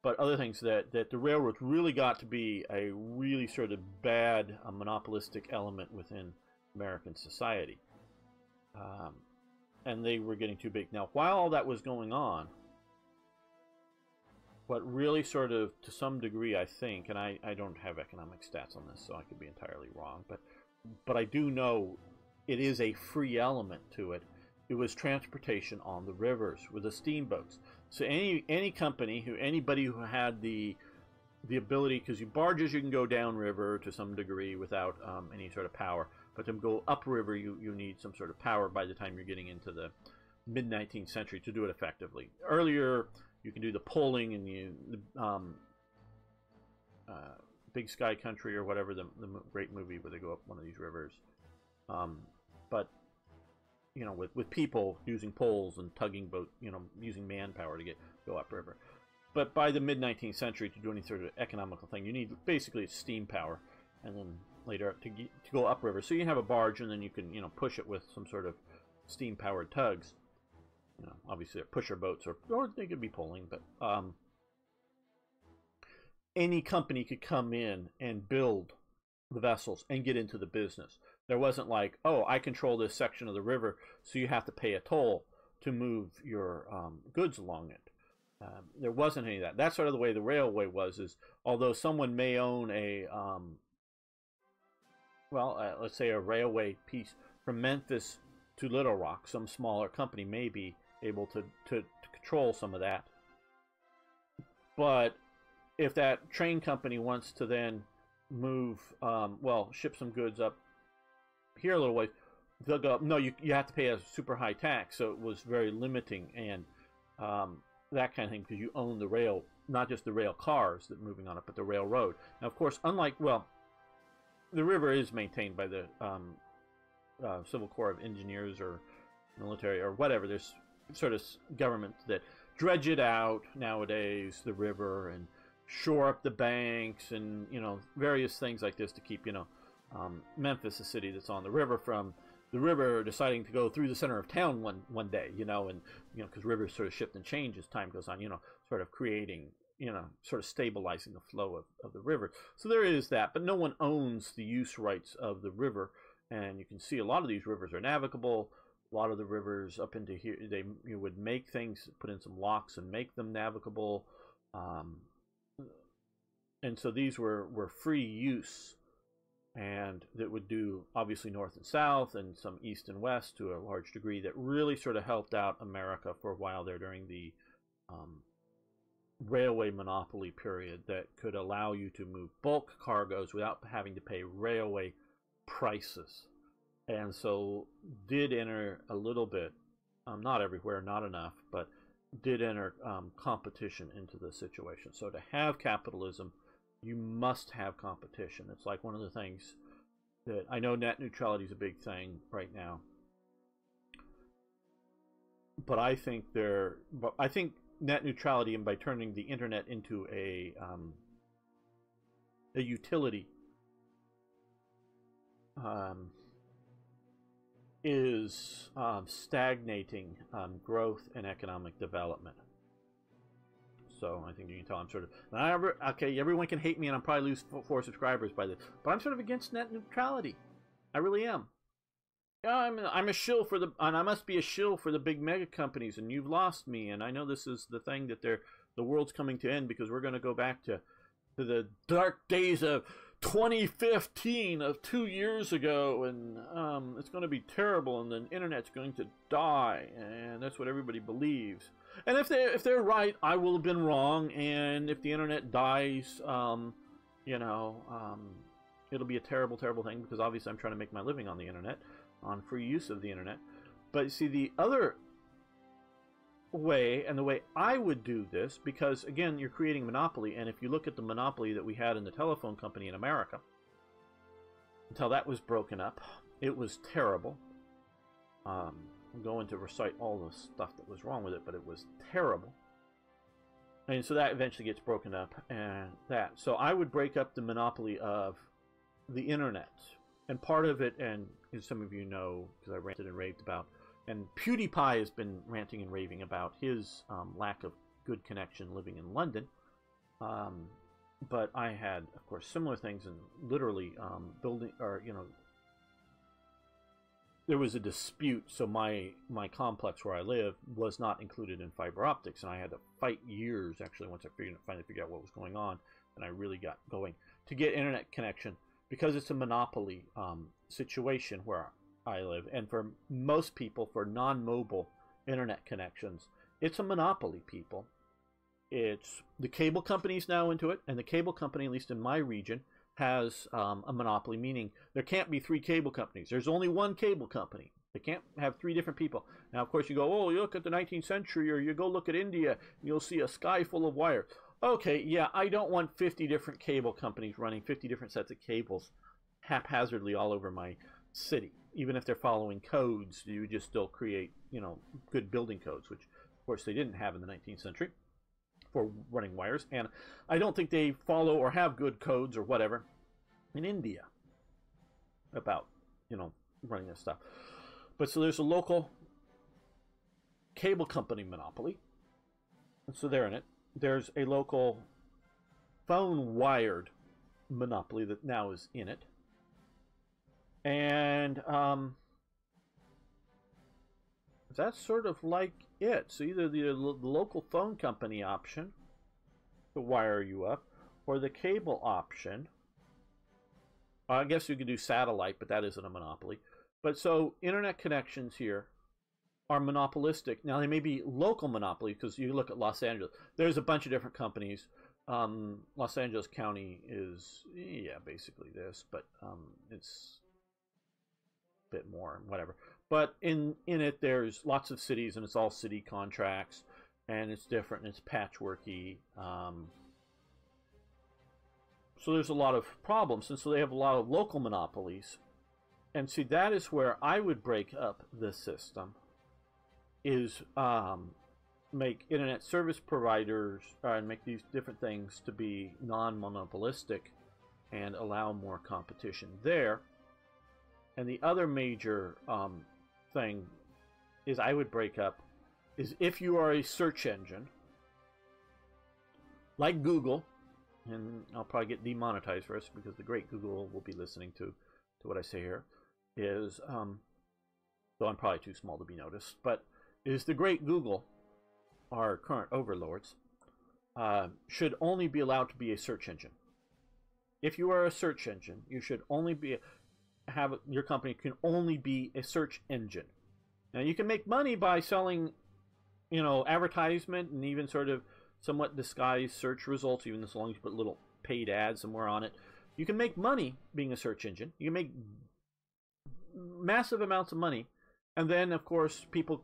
But other things that the railroads really got to be a really sort of bad monopolistic element within American society. And they were getting too big. Now, while all that was going on, what really sort of, to some degree, I think, and I don't have economic stats on this, so I could be entirely wrong, but I do know it is a free element to it. It was transportation on the rivers with the steamboats. So any company, anybody who had the ability, because barges you can go downriver to some degree without any sort of power, but to go upriver you need some sort of power by the time you're getting into the mid-19th century to do it effectively. Earlier, you can do the poling and Big Sky Country or whatever, the great movie where they go up one of these rivers. But you know, with people using poles and tugging boat, you know, using manpower to go upriver. But by the mid-19th century, to do any sort of economical thing, you need basically steam power, and then later to go upriver. So you have a barge, and then you can, you know, push it with some sort of steam-powered tugs. You know, obviously they're pusher boats, or they could be poling, but any company could come in and build the vessels and get into the business. There wasn't like, oh, I control this section of the river, so you have to pay a toll to move your goods along it. There wasn't any of that. That's sort of the way the railway was, is although someone may own a, let's say a railway piece from Memphis to Little Rock, some smaller company may be able to control some of that. But if that train company wants to then move, ship some goods up here a little ways, they'll go, no, you have to pay a super high tax. So it was very limiting, and that kind of thing, because you own the rail, not just the rail cars that are moving on it, but the railroad. Now, of course, the river is maintained by the Civil Corps of Engineers or military or whatever. There's sort of government that dredge it out nowadays, the river, and shore up the banks, and, you know, various things like this to keep, you know, Memphis, a city that's on the river, from the river deciding to go through the center of town one day, you know, and, you know, because rivers sort of shift and change as time goes on, you know, sort of creating, you know, sort of stabilizing the flow of the river. So there is that, but no one owns the use rights of the river, and you can see a lot of these rivers are navigable. A lot of the rivers up into here, you would make things, put in some locks and make them navigable, and so these were free use. And that would do, obviously, north and south and some east and west to a large degree, that really sort of helped out America for a while there during the railway monopoly period, that could allow you to move bulk cargoes without having to pay railway prices. And so did enter a little bit, not everywhere, not enough, but did enter competition into the situation. So to have capitalism, you must have competition. It's like one of the things that I know net neutrality is a big thing right now, but I think net neutrality, and by turning the internet into a utility, is stagnating growth and economic development. So I think you can tell I'm sort of, okay, everyone can hate me and I'll probably lose 4 subscribers by this, but I'm sort of against net neutrality. I really am. Yeah, I'm a shill for and I must be a shill for the big mega companies, and you've lost me, and I know this is the thing that the world's coming to end, because we're going to go back to the dark days of 2015, of 2 years ago, and it's going to be terrible, and the internet's going to die, and that's what everybody believes. And if they're right, I will have been wrong. And if the internet dies, it'll be a terrible, terrible thing, because obviously I'm trying to make my living on the internet, on free use of the internet. But see, the other way, and the way I would do this, because again, you're creating monopoly, and if you look at the monopoly that we had in the telephone company in America, until that was broken up, it was terrible. I'm going to recite all the stuff that was wrong with it, but it was terrible. And so that eventually gets broken up, and that. So I would break up the monopoly of the internet. And part of it, and as some of you know, because I ranted and raved about, and PewDiePie has been ranting and raving about his lack of good connection living in London. But I had, of course, similar things, and literally building, or there was a dispute, so my complex where I live was not included in fiber optics, and I had to fight years, actually, once I finally figured out what was going on, and I really got going, to get internet connection, because it's a monopoly situation where I live, and for most people, for non-mobile internet connections, it's a monopoly, people. It's the cable company's now into it, and the cable company, at least in my region, has a monopoly, meaning there can't be 3 cable companies. There's only one cable company. They can't have 3 different people. Now, of course, you go, oh, you look at the 19th century, or you go look at India, and you'll see a sky full of wires. Okay, yeah, I don't want 50 different cable companies running 50 different sets of cables haphazardly all over my city. Even if they're following codes, you just still create, you know, good building codes, which, of course, they didn't have in the 19th century for running wires, and I don't think they follow or have good codes or whatever in India about, you know, running this stuff. But so there's a local cable company monopoly, and so they're in it. There's a local phone wired monopoly that now is in it, and that's sort of like it. So either the local phone company option to wire you up, or the cable option. I guess you could do satellite, but that isn't a monopoly. But so internet connections here are monopolistic. Now they may be local monopoly, because you look at Los Angeles. There's a bunch of different companies. Los Angeles County is, yeah, basically this, but it's a bit more, whatever. But in it, there's lots of cities, and it's all city contracts, and it's different, and it's patchworky. So there's a lot of problems, and so they have a lot of local monopolies. And see, that is where I would break up the system, is make internet service providers, and make these different things to be non-monopolistic and allow more competition there. And the other major thing is I would break up is if you are a search engine like Google, and I'll probably get demonetized for this because the great Google will be listening to what I say here, is though I'm probably too small to be noticed, but is the great Google, our current overlords, should only be allowed to be a search engine. If you are a search engine, you should only be your company can only be a search engine. Now you can make money by selling, you know, advertisement and even sort of somewhat disguised search results, even as long as you put little paid ads somewhere on it. You can make money being a search engine. You can make massive amounts of money, and then of course people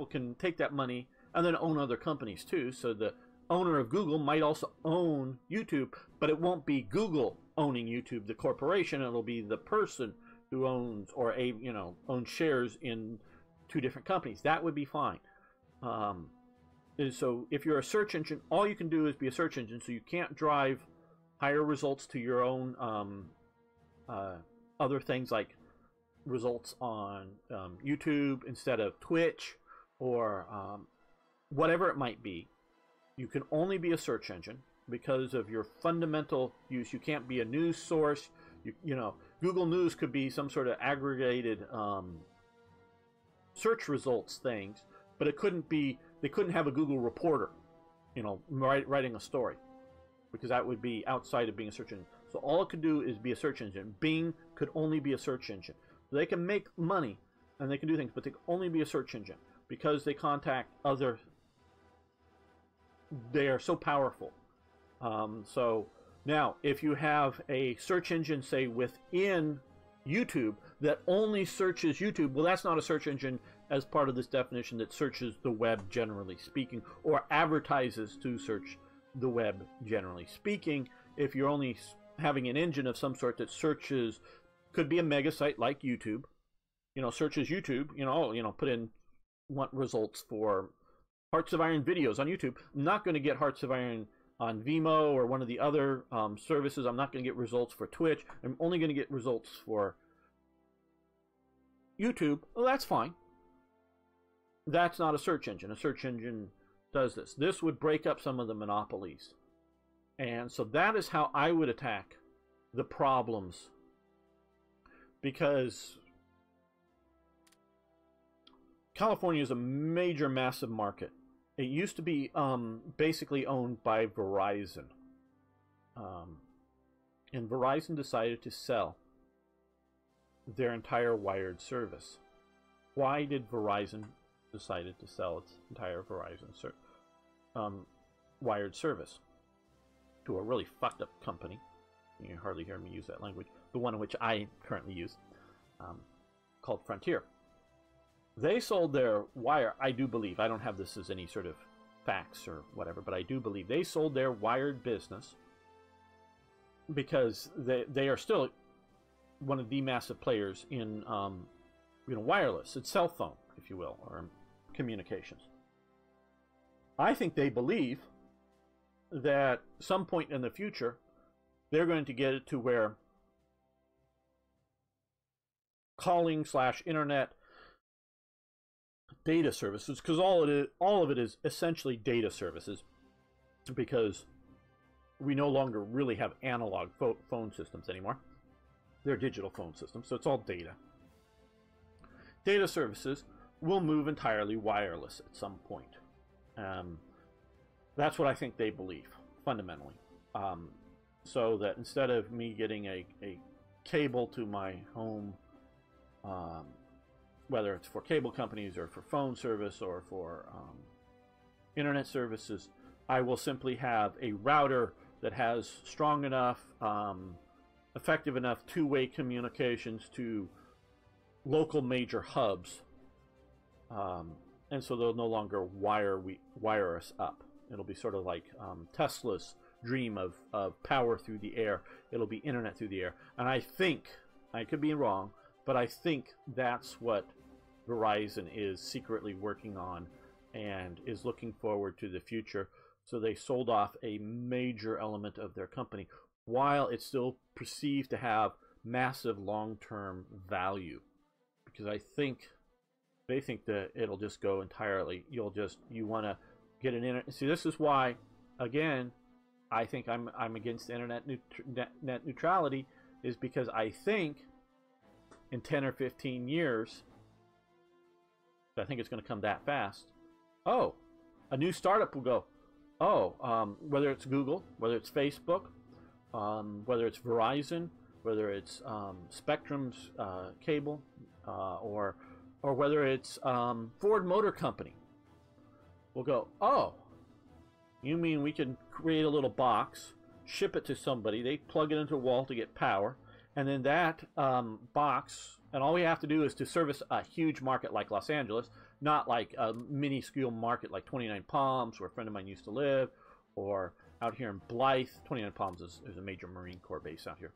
can take that money and then own other companies too. So the owner of Google might also own YouTube, but it won't be Google owning YouTube, the corporation. It'll be the person who owns, or owns shares in 2 different companies. That would be fine. So if you're a search engine, all you can do is be a search engine, so you can't drive higher results to your own other things like results on YouTube instead of Twitch, or whatever it might be. You can only be a search engine because of your fundamental use. You can't be a news source. You know, Google News could be some sort of aggregated search results things, but it couldn't be. They couldn't have a Google reporter, you know, writing a story, because that would be outside of being a search engine. So all it could do is be a search engine. Bing could only be a search engine. So they can make money and they can do things, but they can only be a search engine because they contact other. They are so powerful. So now, if you have a search engine, say within YouTube, that only searches YouTube, well, that's not a search engine as part of this definition that searches the web generally speaking, or advertises to search the web generally speaking. If you're only having an engine of some sort that searches, could be a mega site like YouTube, you know, searches YouTube, put in, want results for Hearts of Iron videos on YouTube. I'm not going to get Hearts of Iron on Vimeo or one of the other services. I'm not going to get results for Twitch. I'm only going to get results for YouTube. Well, that's fine. That's not a search engine. A search engine does this. This would break up some of the monopolies. And so that is how I would attack the problems. Because California is a major, massive market. It used to be basically owned by Verizon. And Verizon decided to sell their entire wired service. Why did Verizon decide to sell its entire wired service? To a really fucked up company. You hardly hear me use that language. The one which I currently use, called Frontier. They sold their wire, I do believe, I don't have this as any sort of facts or whatever, but I do believe they sold their wired business because they are still one of the massive players in wireless. It's cell phone, if you will, or communications. I think they believe that some point in the future they're going to get it to where calling / internet data services, because all of it is essentially data services, because we no longer really have analog phone systems anymore. They're digital phone systems, so it's all data. Data services will move entirely wireless at some point. That's what I think they believe, fundamentally. So that instead of me getting a cable to my home, whether it's for cable companies or for phone service or for internet services, I will simply have a router that has strong enough, effective enough two-way communications to local major hubs, and so they'll no longer wire us up. It'll be sort of like Tesla's dream of power through the air. It'll be internet through the air. And I think, I could be wrong, but I think that's what Verizon is secretly working on and is looking forward to the future. So they sold off a major element of their company while it's still perceived to have massive long-term value. Because they think that it'll just go entirely, you want to get an internet. See, this is why, again, I think I'm against internet net neutrality, is because I think in 10 or 15 years, I think it's going to come that fast. Oh, a new startup will go, whether it's Google, whether it's Facebook, whether it's Verizon, whether it's Spectrum's cable, or whether it's Ford Motor Company, will go, oh, you mean we can create a little box, ship it to somebody, they plug it into a wall to get power, and then that box, and all we have to do is to service a huge market like Los Angeles, not like a minuscule market like 29 Palms, where a friend of mine used to live, or out here in Blythe. 29 Palms is a major Marine Corps base out here.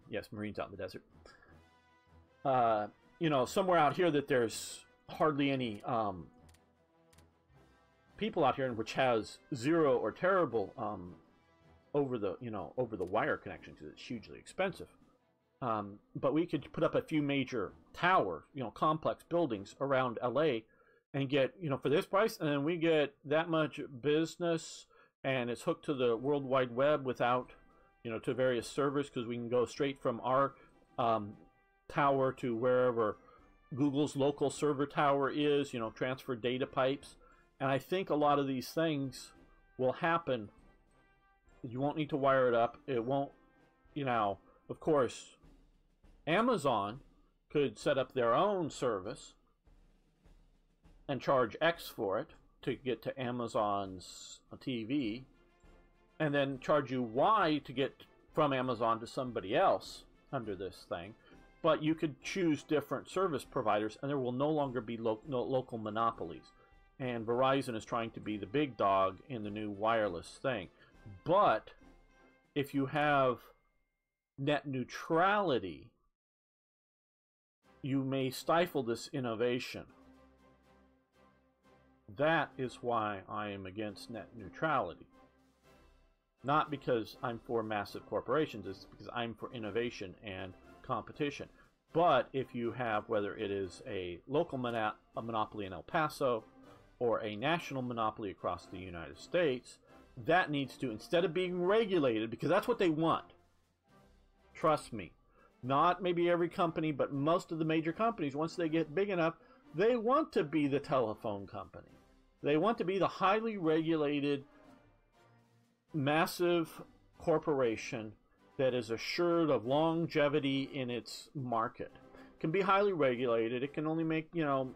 Yes, Marines out in the desert. Somewhere out here that there's hardly any people out here, which has zero or terrible over the wire connection, because it's hugely expensive. But we could put up a few major tower, complex buildings around LA and get, for this price, and then we get that much business, and it's hooked to the World Wide Web without, to various servers, because we can go straight from our tower to wherever Google's local server tower is, transfer data pipes. And I think a lot of these things will happen. You won't need to wire it up. It won't, of course, Amazon could set up their own service and charge X for it to get to Amazon's TV, and then charge you Y to get from Amazon to somebody else under this thing. But you could choose different service providers, and there will no longer be local monopolies. And Verizon is trying to be the big dog in the new wireless thing. But if you have net neutrality, you may stifle this innovation. That is why I am against net neutrality. Not because I'm for massive corporations, it's because I'm for innovation and competition. But if you have, whether it is a local monopoly in El Paso or a national monopoly across the United States, that needs to, instead of being regulated, because that's what they want, trust me, not maybe every company, but most of the major companies, once they get big enough, They want to be the telephone company. They want to be the highly regulated, massive corporation that is assured of longevity in its market. It can be highly regulated. It can only make, you know,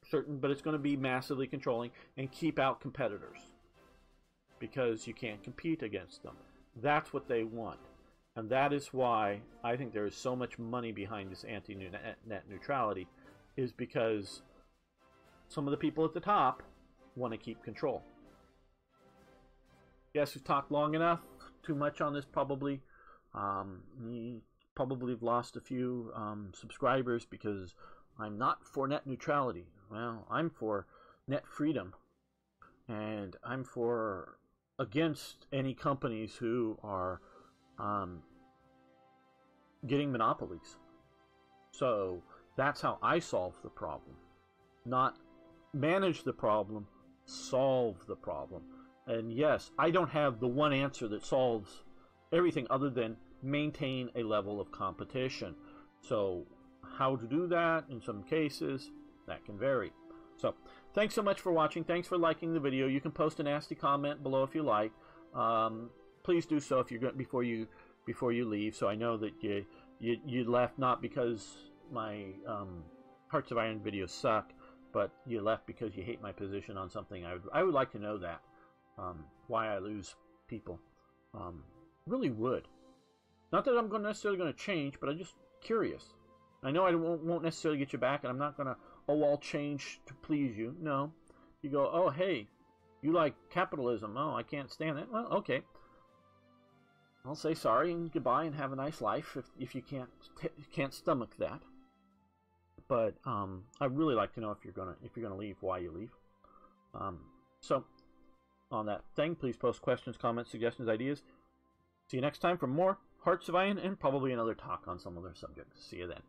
certain, but it's going to be massively controlling and keep out competitors because you can't compete against them. That's what they want. And that is why I think there is so much money behind this anti-net neutrality, is because some of the people at the top want to keep control. Yes, we've talked long enough. Too much on this probably. You probably have lost a few subscribers because I'm not for net neutrality. Well, I'm for net freedom. And I'm against any companies who are getting monopolies. So that's how I solve the problem. Not manage the problem, solve the problem. And yes, I don't have the one answer that solves everything other than maintain a level of competition. So how to do that in some cases, that can vary. So thanks so much for watching. Thanks for liking the video. You can post a nasty comment below if you like. Please do so if you're going before you leave, so I know that you left not because my Hearts of Iron videos suck, but you left because you hate my position on something. I would like to know that, why I lose people. Really would. Not that I'm necessarily going to change, but I'm just curious. I know I won't necessarily get you back, and I'm not going to, oh, I'll change to please you. No. You go, oh, hey, you like capitalism. Oh, I can't stand it. Well, okay. I'll say sorry and goodbye and have a nice life if you can't stomach that. But I'd really like to know if you're gonna leave, why you leave. So on that thing, please post questions, comments, suggestions, ideas. See you next time for more Hearts of Iron and probably another talk on some other subject. See you then.